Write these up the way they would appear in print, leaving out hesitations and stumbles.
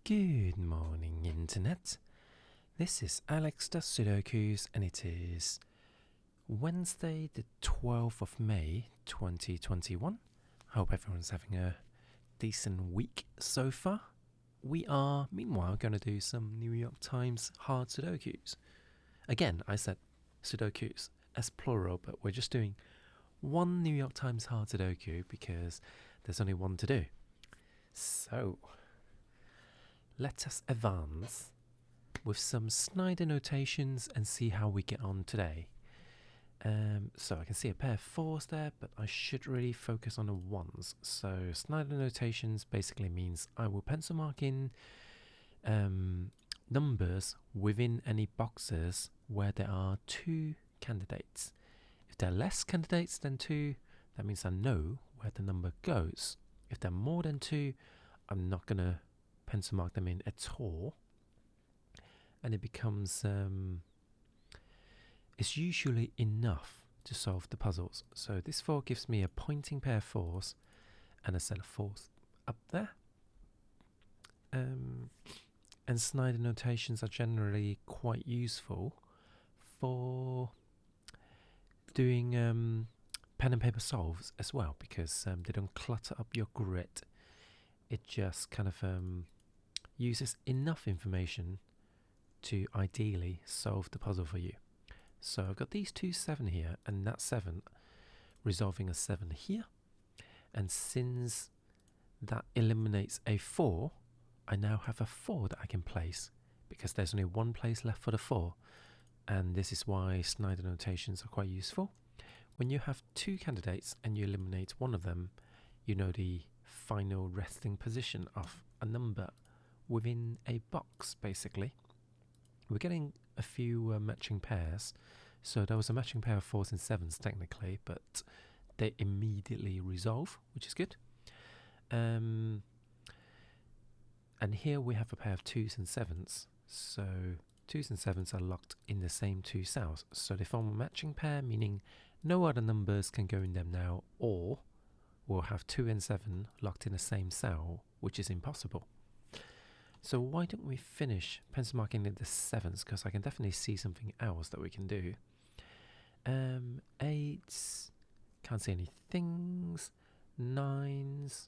Good morning, Internet. This is Alex does Sudokus, and it is Wednesday, the 12th of May, 2021. Hope everyone's having a decent week so far. We are, meanwhile, going to do some New York Times hard Sudokus. Again, I said Sudokus as plural, but we're just doing one New York Times hard Sudoku because there's only one to do. So, let us advance with some Snyder notations and see how we get on today. So I can see a pair of 4s there, but I should really focus on the 1s. So Snyder notations basically means I will pencil mark in numbers within any boxes where there are 2 candidates. If there are less candidates than 2, that means I know where the number goes. If there are more than 2, I'm not going to pencil mark them in at all. And it becomes, it's usually enough to solve the puzzles. So this 4 gives me a pointing pair of 4s and a set of 4s up there. And Snyder notations are generally quite useful for doing pen and paper solves as well, because they don't clutter up your grid. It just kind of uses enough information to ideally solve the puzzle for you. So I've got these 2 7 here, and that 7 resolving a 7 here. And since that eliminates a 4, I now have a 4 that I can place, because there's only one place left for the 4. And this is why Snyder notations are quite useful. When you have 2 candidates and you eliminate one of them, you know the final resting position of a number within a box, basically. We're getting a few matching pairs. So there was a matching pair of 4s and 7s technically, but they immediately resolve, which is good. And here we have a pair of 2s and 7s. So 2s and 7s are locked in the same 2 cells. So they form a matching pair, meaning no other numbers can go in them now, or we'll have 2 and 7 locked in the same cell, which is impossible. So why don't we finish pencil marking in the 7s, because I can definitely see something else that we can do. 8s, can't see any things. 9s,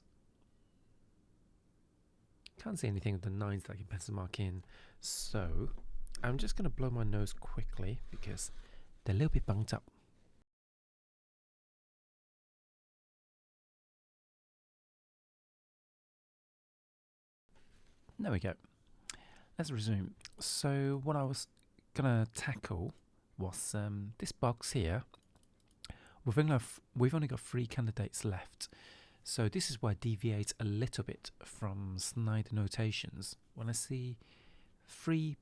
can't see anything with the 9s that I can pencil mark in. So I'm just going to blow my nose quickly because they're a little bit bunked up. There we go. Let's resume. So what I was gonna tackle was this box here. We've only got 3 candidates left. So this is where I deviate a little bit from Snyder notations. When I see 3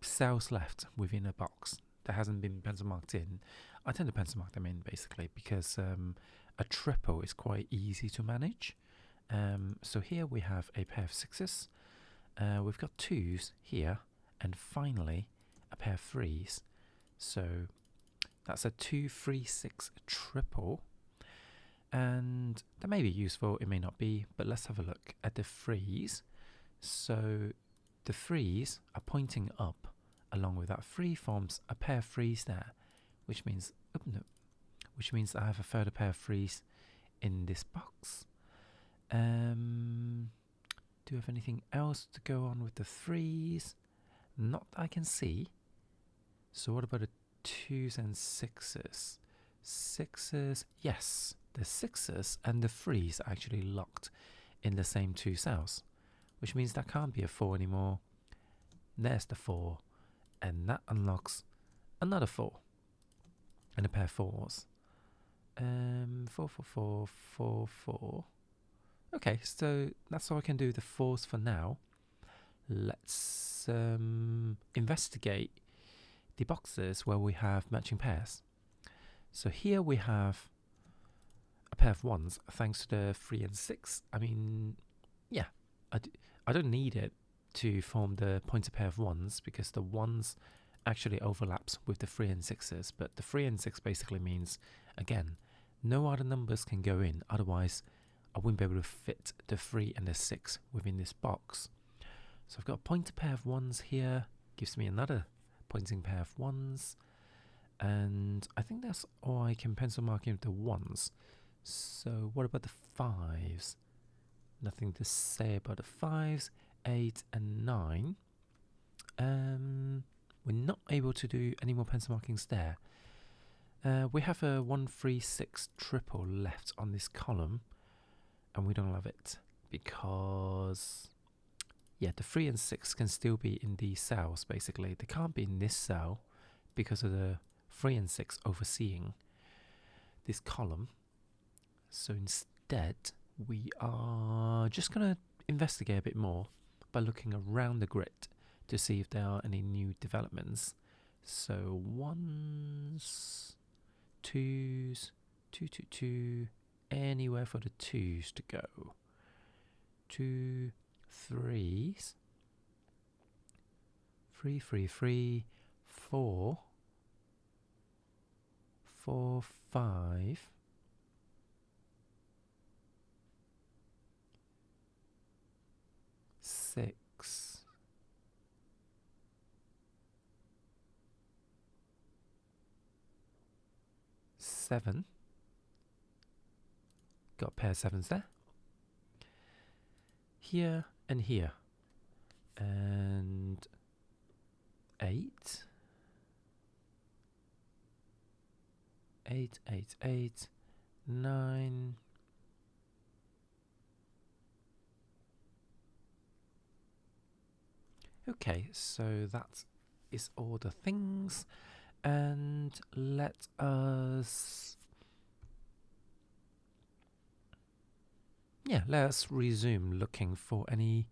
cells left within a box that hasn't been pencil marked in, I tend to pencil mark them in basically, because a triple is quite easy to manage. So here we have a pair of 6s. We've got 2s here, and finally a pair of 3s. So that's a 2, 3, 6 triple. And that may be useful, it may not be, but let's have a look at the 3s. So the 3s are pointing up. Along with that 3 forms a pair of 3s there, which means I have a further pair of 3s in this box. Do you have anything else to go on with the 3s? Not that I can see. So what about the 2s and 6s? 6s, yes, the 6s and the 3s are actually locked in the same 2 cells, which means that can't be a 4 anymore. There's the 4, and that unlocks another 4 and a pair of 4s. 4, 4, 4, 4, 4. Okay, so that's all I can do the 4s for now. Let's investigate the boxes where we have matching pairs. So here we have a pair of 1s, thanks to the 3 and 6. I mean, yeah, I don't need it to form the pointed pair of 1s, because the 1s actually overlaps with the 3 and 6s. But the 3 and 6 basically means, again, no other numbers can go in, otherwise I wouldn't be able to fit the 3 and the 6 within this box. So I've got a pointer pair of ones here, gives me another pointing pair of ones, and I think that's all I can pencil mark in the ones. So what about the fives? Nothing to say about the fives, 8 and 9. We're not able to do any more pencil markings there. We have a 1, 3, 6 triple left on this column, and we don't love it because, yeah, the 3 and 6 can still be in these cells. Basically, they can't be in this cell because of the 3 and 6 overseeing this column. So instead, we are just going to investigate a bit more by looking around the grid to see if there are any new developments. So ones, twos, 2, 2, 2, anywhere for the twos to go. 2, 3s, 3, 3, 3, 4, 4, 5, 6, 7. Got a pair of 7s there. Here and here. And 8. 8, 8, 8, 9. Okay, so that is all the things. And let us resume looking for any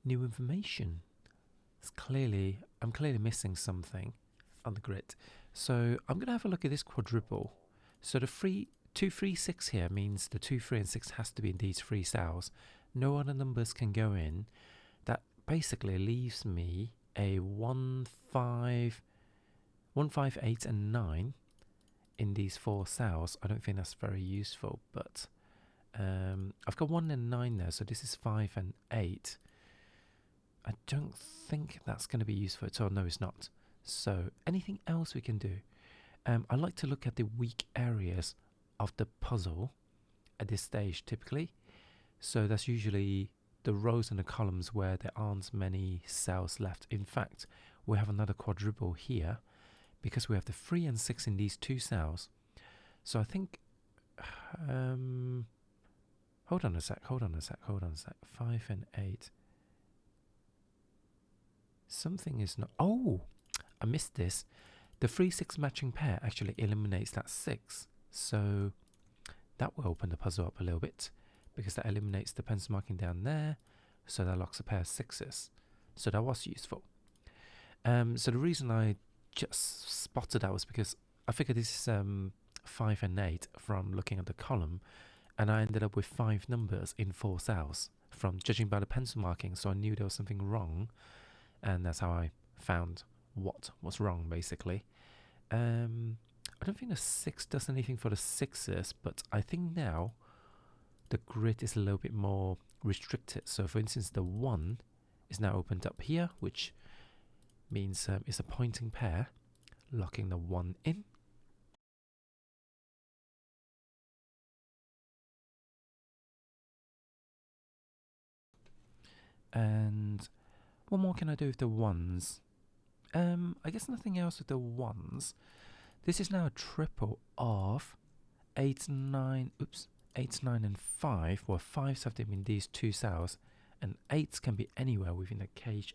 new information. I'm clearly missing something on the grid. So I'm going to have a look at this quadruple. So the 2, 3, 6 here means the 2, 3 and 6 has to be in these 3 cells. No other numbers can go in. That basically leaves me a 1, 5, 8 and 9 in these 4 cells. I don't think that's very useful, but I've got 1 and 9 there, so this is 5 and 8. I don't think that's going to be useful at all. No, it's not. So anything else we can do? I like to look at the weak areas of the puzzle at this stage typically. So that's usually the rows and the columns where there aren't many cells left. In fact, we have another quadruple here because we have the 3 and 6 in these 2 cells. So I think hold on a sec. 5 and 8. Something is not... Oh, I missed this. The 3-6 matching pair actually eliminates that 6. So that will open the puzzle up a little bit because that eliminates the pencil marking down there. So that locks a pair of 6s. So that was useful. So the reason I just spotted that was because I figured this is 5 and 8 from looking at the column. And I ended up with 5 numbers in 4 cells from judging by the pencil marking. So I knew there was something wrong. And that's how I found what was wrong, basically. I don't think the 6 does anything for the 6s, but I think now the grid is a little bit more restricted. So, for instance, the 1 is now opened up here, which means it's a pointing pair, locking the 1 in. And what more can I do with the 1s? I guess nothing else with the 1s. This is now a triple of 8, 9, and 5, where 5s have to be in these 2 cells, and 8s can be anywhere within the cage,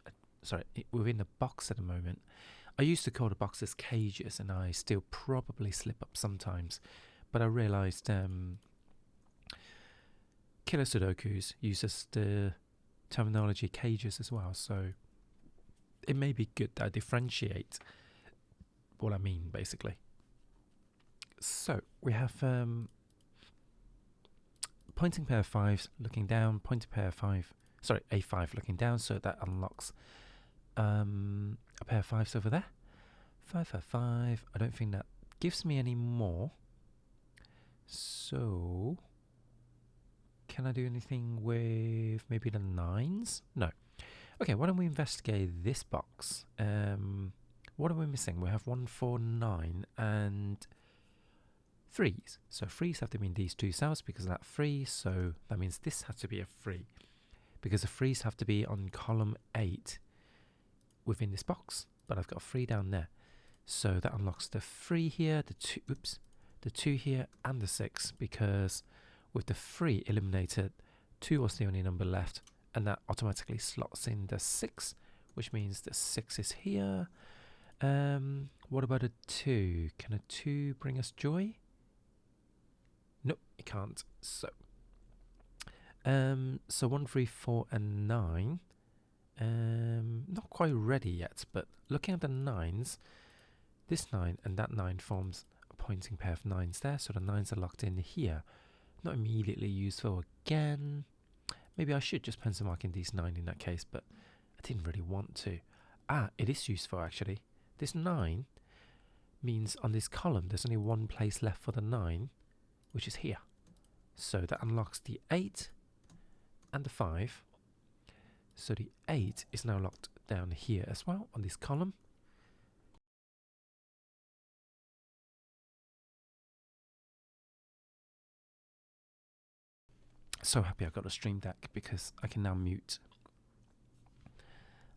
within the box at the moment. I used to call the boxes cages, and I still probably slip up sometimes, but I realized Killer Sudokus uses the terminology cages as well, so it may be good that I differentiate what I mean, basically. So we have pointing pair of 5s looking down, pointing pair of A5 looking down, so that unlocks a pair of 5s over there. 5, 5, 5. I don't think that gives me any more. So can I do anything with maybe the 9s? No. Okay, why don't we investigate this box? What are we missing? We have 1, 4, 9 and 3s. So 3s have to be in these two cells because of that 3. So that means this has to be a 3 because the 3s have to be on column 8 within this box. But I've got a 3 down there. So that unlocks the 3 here, the 2 here and the 6 because with the 3 eliminated, 2 was the only number left and that automatically slots in the 6, which means the 6 is here. What about a 2? Can a 2 bring us joy? Nope, it can't. So 1, 3, 4 and 9. Not quite ready yet, but looking at the 9s, this 9 and that 9 forms a pointing pair of 9s there, so the 9s are locked in here. Not immediately useful again. Maybe I should just pencil mark in these 9 in that case, but I didn't really want to. It is useful actually. This 9 means on this column there's only one place left for the 9, which is here. So that unlocks the 8 and the 5. So the 8 is now locked down here as well on this column. So happy I got a Stream Deck because I can now mute.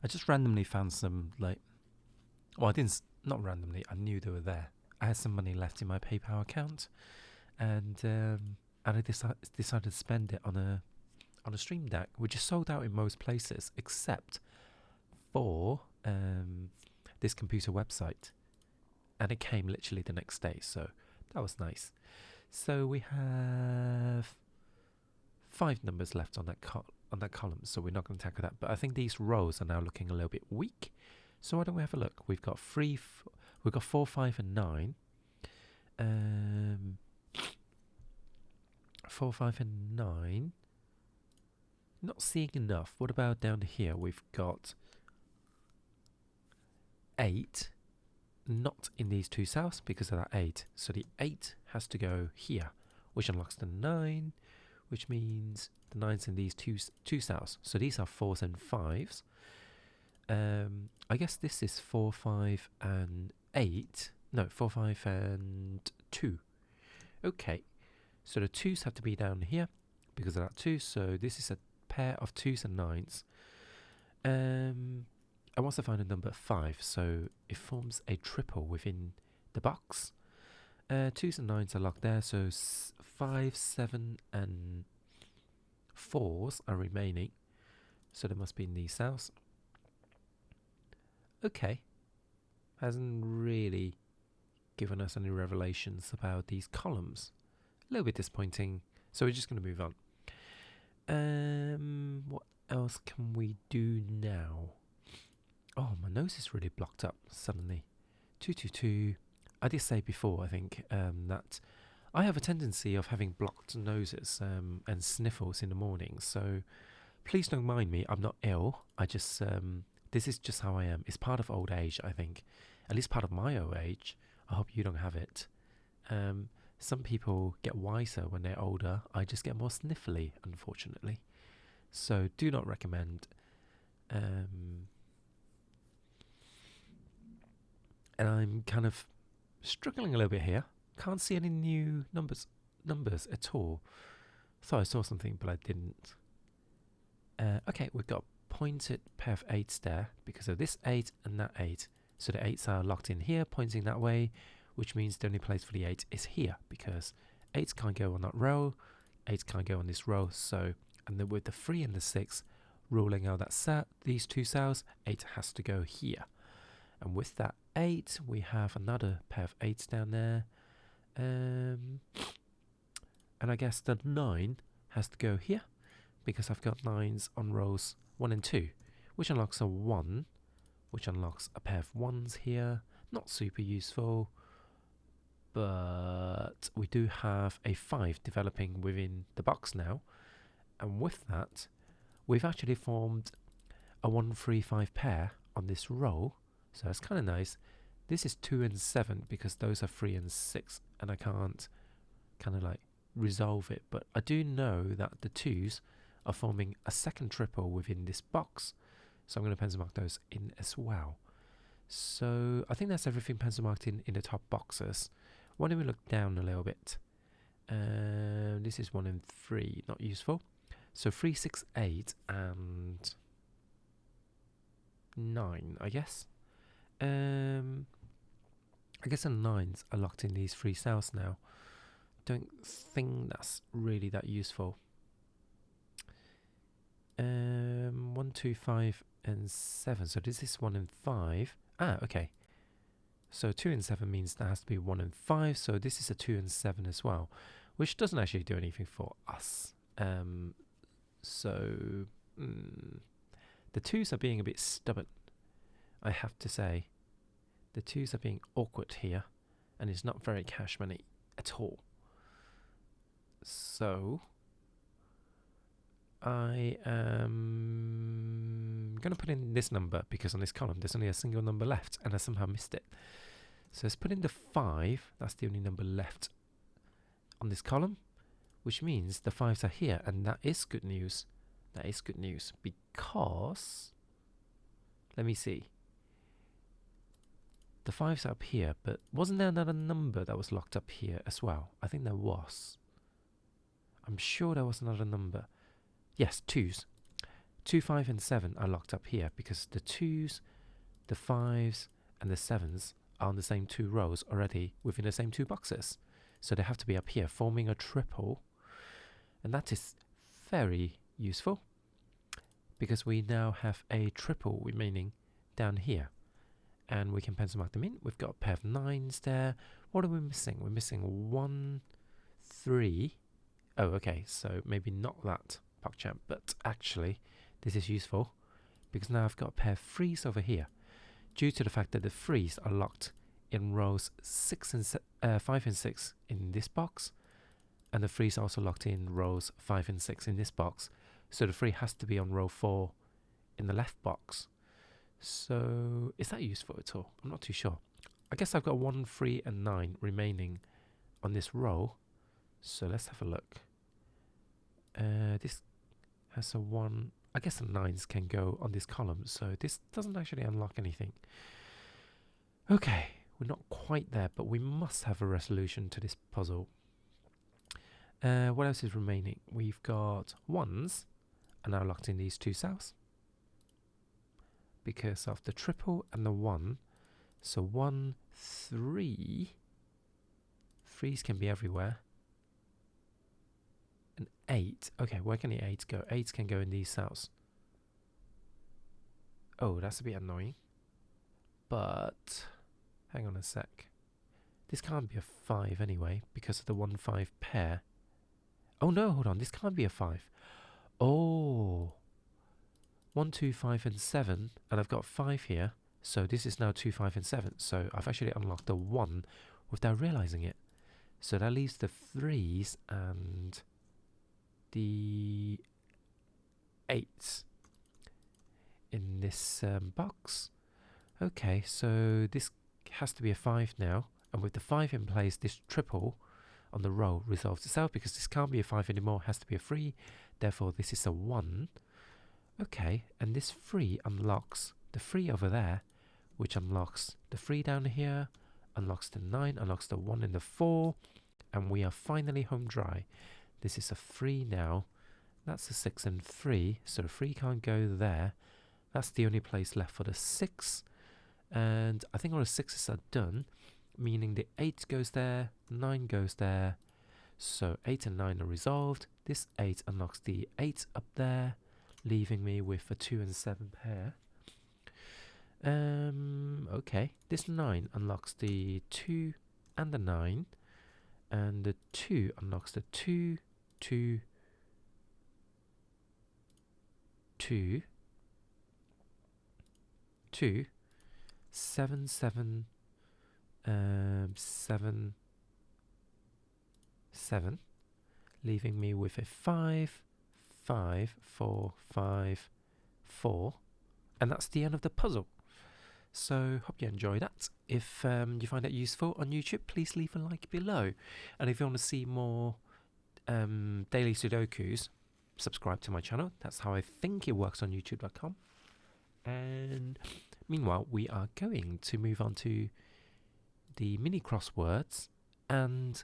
I just randomly found some, well, I didn't, not randomly, I knew they were there. I had some money left in my PayPal account, and I decided to spend it on a Stream Deck, which is sold out in most places except for this computer website, and it came literally the next day, so that was nice. So we have 5 numbers left on that column, so we're not going to tackle that. But I think these rows are now looking a little bit weak. So why don't we have a look? We've got 4, 5, and 9. 4, 5, and 9. Not seeing enough. What about down here? We've got 8. Not in these two cells because of that 8. So the 8 has to go here, which unlocks the 9. Which means the 9's in these two cells. So these are 4s and 5s. I guess this is 4, 5, and 8. No, 4, 5, and 2. Okay, so the 2's have to be down here because of that 2. So this is a pair of 2s and 9s. I want to find a number 5, so it forms a triple within the box. 2s and 9s are locked there, so 5, 7, and 4s are remaining. So they must be in these cells. Okay. Hasn't really given us any revelations about these columns. A little bit disappointing. So we're just going to move on. What else can we do now? Oh, my nose is really blocked up suddenly. 222. I did say before, I think, that I have a tendency of having blocked noses and sniffles in the morning. So please don't mind me. I'm not ill. I just, this is just how I am. It's part of old age, I think. At least part of my old age. I hope you don't have it. Some people get wiser when they're older. I just get more sniffly, unfortunately. So do not recommend. And I'm kind of struggling a little bit here. Can't see any new numbers at all. Thought I saw something, but I didn't. Okay, we've got pointed pair of 8s there because of this 8 and that 8. So the 8s are locked in here, pointing that way, which means the only place for the 8 is here because 8s can't go on that row, 8s can't go on this row. So, and then with the 3 and the 6 ruling out that these two cells, 8 has to go here. And with that 8, we have another pair of 8s down there. And I guess the 9 has to go here because I've got 9s on rows 1 and 2, which unlocks a 1, which unlocks a pair of 1s here. Not super useful, but we do have a 5 developing within the box now. And with that, we've actually formed a 1, 3, 5 pair on this row. So that's kind of nice. This is 2 and 7 because those are 3 and 6, and I can't kind of like resolve it. But I do know that the 2s are forming a second triple within this box. So I'm going to pencil mark those in as well. So I think that's everything pencil marked in the top boxes. Why don't we look down a little bit? This is 1 and 3, not useful. So 3, 6, 8 and 9, I guess. I guess the 9s are locked in these 3 cells now. Don't think that's really that useful. 1, 2, 5 and 7. So this is 1 and 5. Ah, okay. So 2 and 7 means that has to be 1 and 5. So this is a 2 and 7 as well, which doesn't actually do anything for us. The 2s are being a bit stubborn, I have to say. The 2s are being awkward here, and it's not very cash money at all. So I am going to put in this number because on this column there's only a single number left and I somehow missed it. So let's put in the 5. That's the only number left on this column, which means the 5s are here, and that is good news. That is good news because, let me see, the 5s are up here, but wasn't there another number that was locked up here as well? I think there was. I'm sure there was another number. Yes, 2s. 2, 5 and 7 are locked up here because the 2s, the 5s and the 7s are on the same 2 rows already within the same 2 boxes. So they have to be up here forming a triple, and that is very useful because we now have a triple remaining down here, and we can pencil mark them in. We've got a pair of 9s there. What are we missing? We're missing 1, 3. Oh, okay, so maybe not that PogChamp, but actually this is useful because now I've got a pair of 3s over here, due to the fact that the 3s are locked in rows 5 and 6 in this box, and the 3s are also locked in rows 5 and 6 in this box. So the 3 has to be on row 4 in the left box. So is that useful at all? I'm not too sure. I guess I've got 1, 3 and 9 remaining on this row. So let's have a look. This has a 1. I guess the 9s can go on this column, so this doesn't actually unlock anything. Okay, we're not quite there, but we must have a resolution to this puzzle. What else is remaining? We've got 1s are now locked in these 2 cells because of the triple and the 1. So 1, 3. 3s can be everywhere. And 8. Okay, where can the 8s go? 8s can go in these cells. Oh, that's a bit annoying. But hang on a sec. This can't be a 5 anyway because of the 1, 5 pair. Oh no, hold on. This can't be a 5. Oh. 1, 2, 5 and 7. And I've got 5 here. So this is now 2, 5 and 7. So I've actually unlocked the 1 without realizing it. So that leaves the 3s and the 8s in this box. Okay, so this has to be a 5 now, and with the 5 in place, this triple on the row resolves itself because this can't be a 5 anymore, it has to be a 3, therefore this is a 1. Okay, and this 3 unlocks the 3 over there, which unlocks the 3 down here, unlocks the 9, unlocks the 1 and the 4, and we are finally home dry. This is a 3 now, that's a 6 and 3, so the 3 can't go there. That's the only place left for the 6, and I think all the 6s are done, meaning the 8 goes there, 9 goes there, so 8 and 9 are resolved. This 8 unlocks the 8 up there, leaving me with a 2 and 7 pair. Okay, this 9 unlocks the 2 and the 9, and the 2 unlocks the 2, 2, 2, 2, 7, 7, 7, 7, leaving me with a 5, 5, 4, 5, 4, and that's the end of the puzzle. So hope you enjoy that. If you find that useful on YouTube, please leave a like below, and if you want to see more daily Sudokus, subscribe to my channel. That's how I think it works on youtube.com. And meanwhile, we are going to move on to the mini crosswords and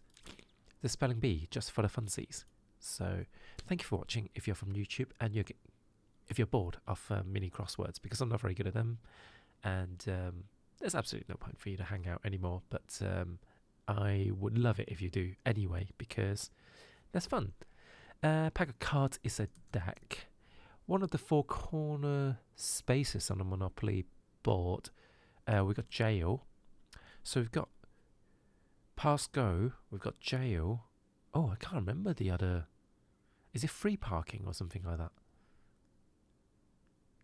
the spelling bee, just for the funsies. So thank you for watching if you're from YouTube and if you're bored of mini crosswords, because I'm not very good at them, and there's absolutely no point for you to hang out anymore, but I would love it if you do anyway, because that's fun. Pack of cards is a deck. One of the four corner spaces on a Monopoly board, we've got jail. So we've got pass go, we've got jail. Oh, I can't remember the other. Is it free parking or something like that?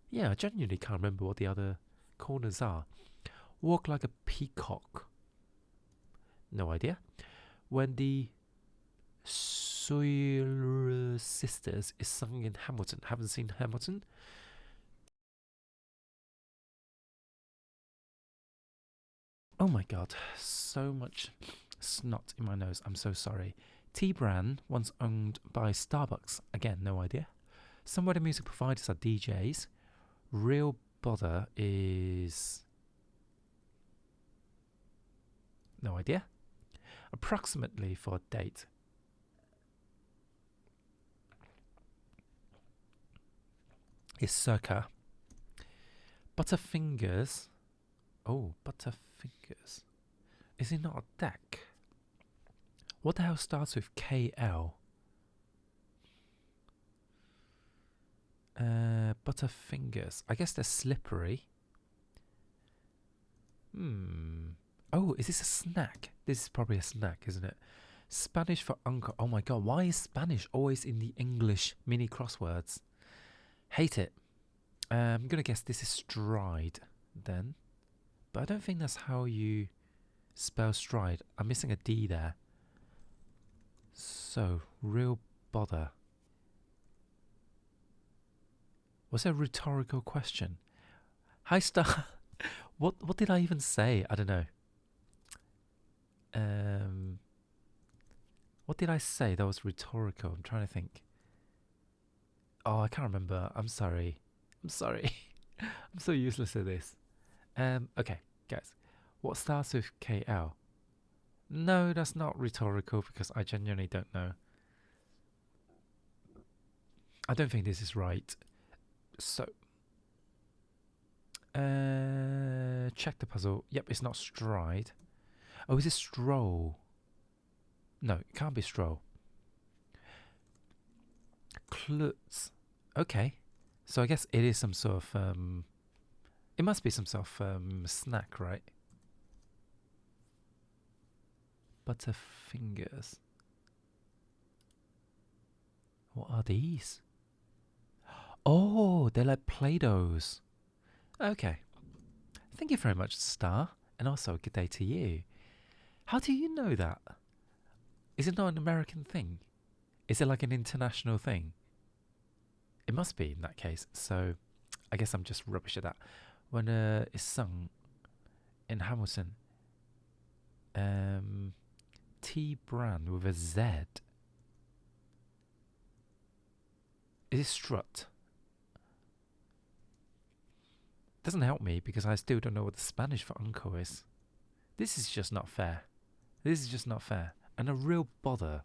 Yeah, I genuinely can't remember what the other corners are. Walk like a peacock. No idea. When the Sawyer Sisters is sung in Hamilton. Haven't seen Hamilton. Oh my god, so much snot in my nose. I'm so sorry. T brand, once owned by Starbucks. Again, no idea. Some wedding music providers are DJs. Real bother is... no idea. Approximately for a date. Is circa. Butterfingers. Oh, Butterfingers. Is it not a deck? What the hell starts with KL? Butterfingers. I guess they're slippery. Oh, is this a snack? This is probably a snack, isn't it? Spanish for uncle. Oh my god, why is Spanish always in the English mini crosswords? Hate it. I'm going to guess this is stride then. But I don't think that's how you spell stride. I'm missing a D there. So, real bother. Was that a rhetorical question? Hi, Star. What did I even say? I don't know. What did I say that was rhetorical? I'm trying to think. Oh, I can't remember. I'm sorry. I'm sorry. I'm so useless at this. Okay, guys. What starts with KL? No, that's not rhetorical because I genuinely don't know. I don't think this is right. So, check the puzzle. Yep, it's not stride. Oh, is it stroll? No, it can't be stroll. Klutz. Okay. So I guess it is some sort of, it must be some sort of snack, right? Butterfingers. What are these? Oh, they're like Play-Dohs. Okay. Thank you very much, Star. And also, good day to you. How do you know that? Is it not an American thing? Is it like an international thing? It must be in that case. So, I guess I'm just rubbish at that. When it's sung in Hamilton, T brand with a Z. Is it strut? Doesn't help me because I still don't know what the Spanish for uncle is. This is just not fair. This is just not fair. And a real bother.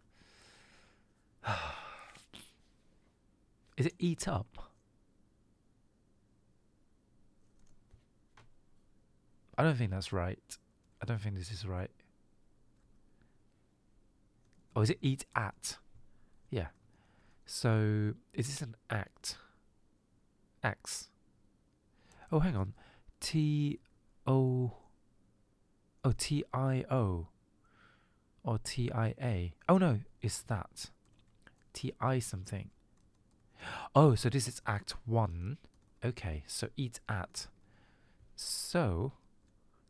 Is it eat up? I don't think that's right. I don't think this is right. Oh, is it eat at? Yeah. So, is this an act? Axe. Oh, hang on. T-O... Oh, T-I-O. Or T-I-A. Oh, no, it's that. T-I something. Oh, so this is Act 1. Okay, so eat at. So,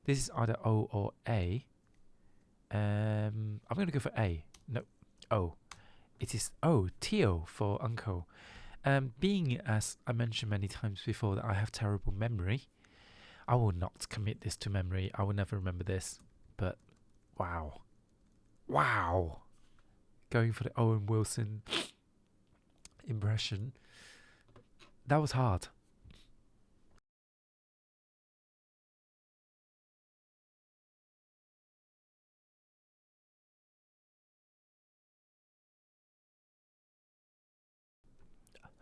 this is either O or A. I'm going to go for A. No, O. It is O, Tio for uncle. Being, as I mentioned many times before, that I have terrible memory, I will not commit this to memory. I will never remember this. But, wow. Wow. Going for the Owen Wilson impression. That was hard.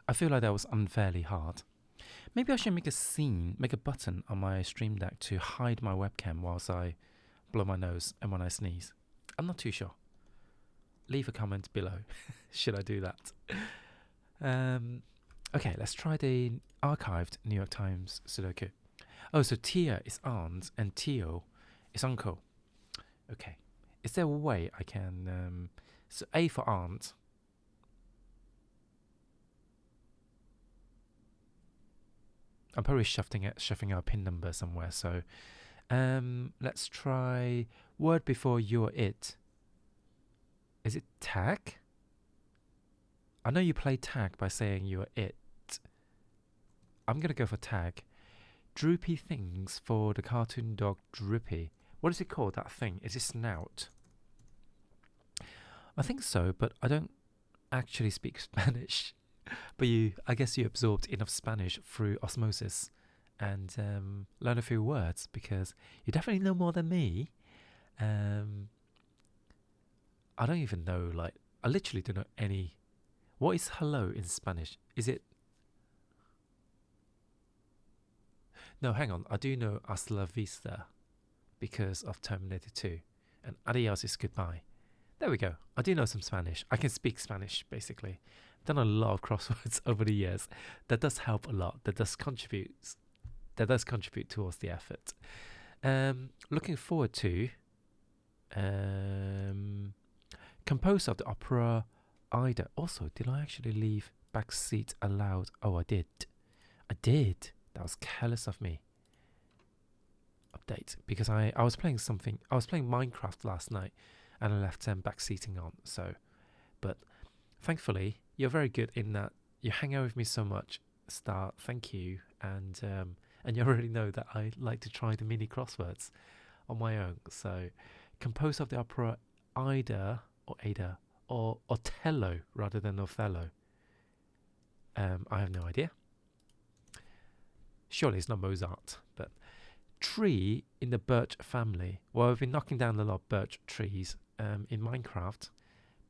I feel like that was unfairly hard. Maybe I should make a scene, make a button on my Stream Deck to hide my webcam whilst I blow my nose and when I sneeze. I'm not too sure. Leave a comment below. Should I do that? Okay, let's try the archived New York Times Sudoku. Oh, so Tia is aunt and Tio is uncle. Okay. Is there a way I can... so A for aunt. I'm probably shuffling out a pin number somewhere, so let's try word before you're it. Is it tag? I know you play tag by saying you're it. I'm going to go for tag. Droopy things for the cartoon dog Droopy. What is it called, that thing? Is it snout? I think so, but I don't actually speak Spanish. But I guess you absorbed enough Spanish through osmosis and learn a few words, because you definitely know more than me. I don't even know, like, I literally don't know any. What is hello in Spanish? Is it? No, hang on. I do know hasta la vista because of Terminator 2. And adios is goodbye. There we go. I do know some Spanish. I can speak Spanish, basically. I've done a lot of crosswords over the years. That does help a lot. That does contribute towards the effort. Looking forward to composer of the opera Ida. Also, did I actually leave back seat allowed? Oh, I did. That was careless of me. Update, because I was playing something. I was playing Minecraft last night, and I left back seating on. So, but thankfully, you're very good in that you hang out with me so much. Star, thank you, and you already know that I like to try the mini crosswords on my own. So, composer of the opera Ida or Otello rather than Othello. I have no idea. Surely it's not Mozart, but tree in the birch family. Well, I've been knocking down a lot of birch trees in Minecraft,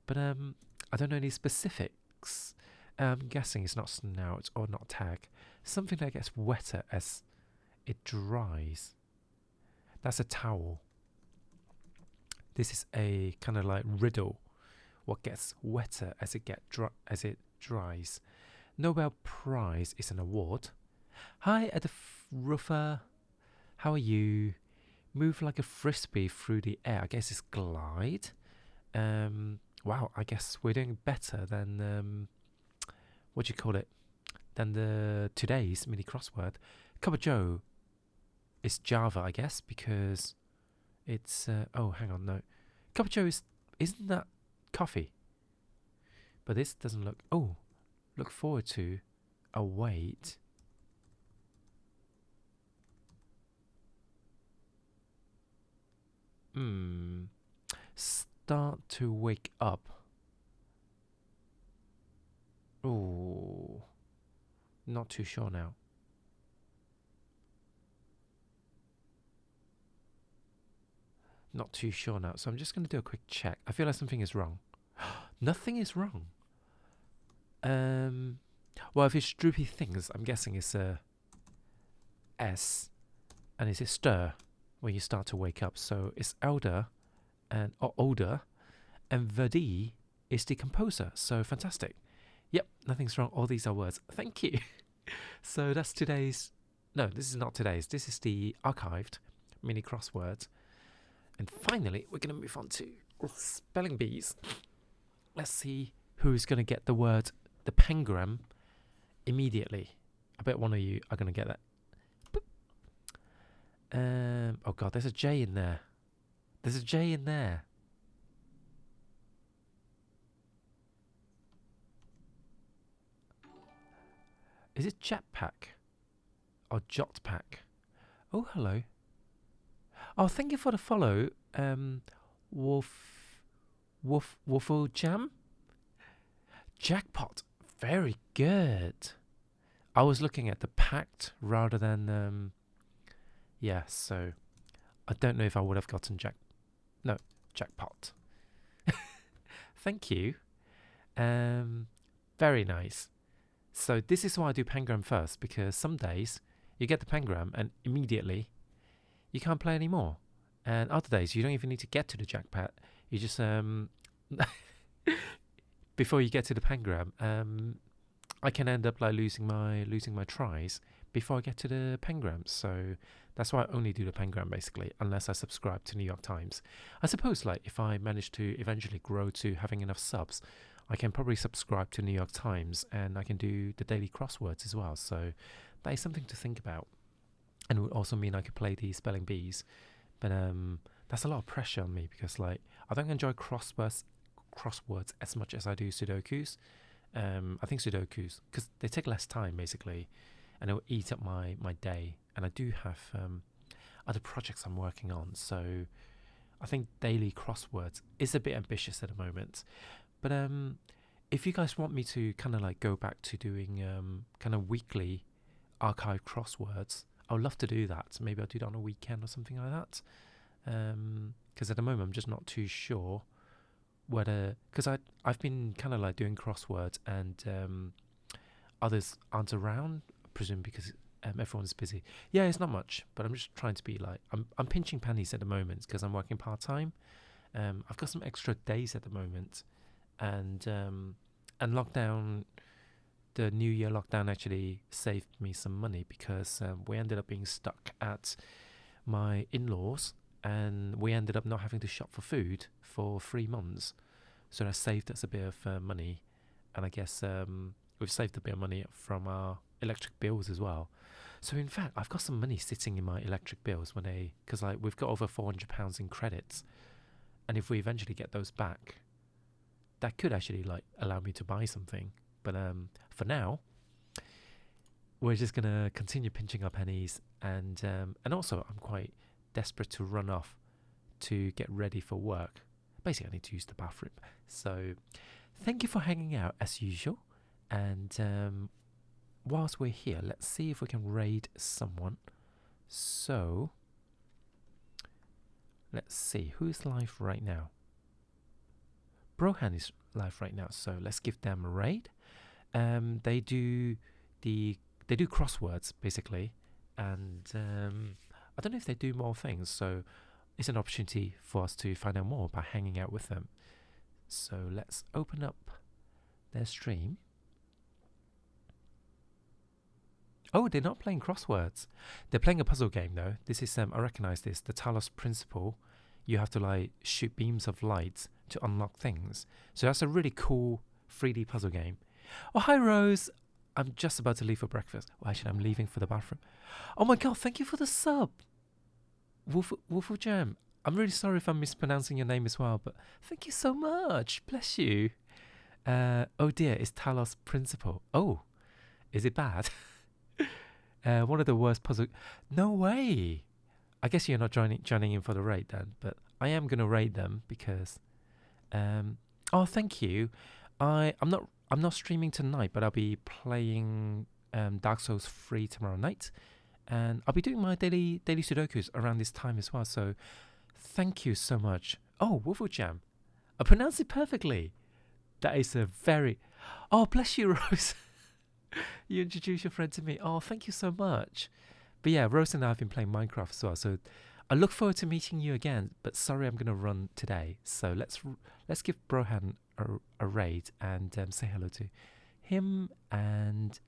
but I don't know any specifics. I'm guessing it's not snout or not tag. Something that gets wetter as it dries. That's a towel. This is a kind of like riddle. What gets wetter as it dries? Nobel Prize is an award. Hi, Ruffer. How are you? Move like a frisbee through the air. I guess it's glide. Wow, I guess we're doing better than what do you call it? Than the today's mini crossword. Cup of Joe is Java, I guess, because it's oh, hang on, no. Cup of Joe isn't that coffee? But this doesn't look. Oh, look forward to. Await. Start to wake up. Oh, not too sure now. Not too sure now. So I'm just going to do a quick check. I feel like something is wrong. Nothing is wrong. Well, if it's droopy things, I'm guessing it's a S, and it's a stir when you start to wake up. So it's elder or older, and Verdi is the composer. So fantastic. Yep, nothing's wrong. All these are words. Thank you. So that's today's. No, this is not today's. This is the archived mini crosswords. And finally, we're going to move on to spelling bees. Let's see who's going to get the word, the pengram, immediately. I bet one of you are going to get that. Oh God, there's a J in there. There's a J in there. Is it jetpack or jotpack? Oh, hello. Oh, thank you for the follow. Waffle jam? Jackpot. Very good. I was looking at the packed rather than yeah, so I don't know if I would have gotten jackpot. Thank you. Very nice. So this is why I do Pengram first, because some days you get the Pengram and immediately you can't play anymore. And other days you don't even need to get to the jackpot. You just before you get to the Pengram, I can end up like losing my tries before I get to the Pengram. So that's why I only do the Pengram basically, unless I subscribe to New York Times. I suppose like if I manage to eventually grow to having enough subs, I can probably subscribe to New York Times and I can do the daily crosswords as well. So that is something to think about. And it would also mean I could play the spelling bees. But that's a lot of pressure on me because like I don't enjoy crosswords as much as I do Sudokus. I think Sudokus, because they take less time basically, and it will eat up my day. And I do have other projects I'm working on, so I think daily crosswords is a bit ambitious at the moment. But if you guys want me to kind of like go back to doing kind of weekly archive crosswords, I would love to do that. Maybe I'll do that on a weekend or something like that. Because at the moment I'm just not too sure whether, because I've been kind of like doing crosswords and others aren't around, I presume because everyone's busy. Yeah, it's not much, but I'm just trying to be like, I'm pinching pennies at the moment because I'm working part time. I've got some extra days at the moment, and lockdown, the New Year lockdown actually saved me some money because we ended up being stuck at my in-laws, and we ended up not having to shop for food for 3 months. So that saved us a bit of money, and I guess we've saved a bit of money from our electric bills as well. So in fact, I've got some money sitting in my electric bills because like we've got over £400 in credits, and if we eventually get those back, that could actually like allow me to buy something. But for now, we're just gonna continue pinching our pennies, and also I'm quite desperate to run off to get ready for work. Basically, I need to use the bathroom. So thank you for hanging out as usual, and whilst we're here, let's see if we can raid someone. So let's see who's live right now. Brohan is live right now, so let's give them a raid. They do crosswords basically, and I don't know if they do more things, so it's an opportunity for us to find out more by hanging out with them. So let's open up their stream. Oh, they're not playing crosswords. They're playing a puzzle game though. This is I recognize this, the Talos Principle. You have to like shoot beams of light to unlock things. So that's a really cool 3D puzzle game. Oh, hi Rose. I'm just about to leave for breakfast. Well, actually, I'm leaving for the bathroom. Oh my god, thank you for the sub. Wolfle Jam. I'm really sorry if I'm mispronouncing your name as well, but thank you so much. Bless you. Oh dear, it's Talos Principle. Oh, is it bad? One of the worst puzzle. No way. I guess you're not joining in for the raid then, but I am gonna raid them because. Oh, thank you. I'm not streaming tonight, but I'll be playing Dark Souls 3 tomorrow night, and I'll be doing my daily Sudokus around this time as well. So, thank you so much. Oh, Wolfle Jam, I pronounced it perfectly. That is a very. Oh, bless you, Rose. You introduced your friend to me. Oh, thank you so much. But yeah, Rose and I have been playing Minecraft as well. So I look forward to meeting you again. But sorry, I'm gonna run today. So let's give Brohan a raid and say hello to him and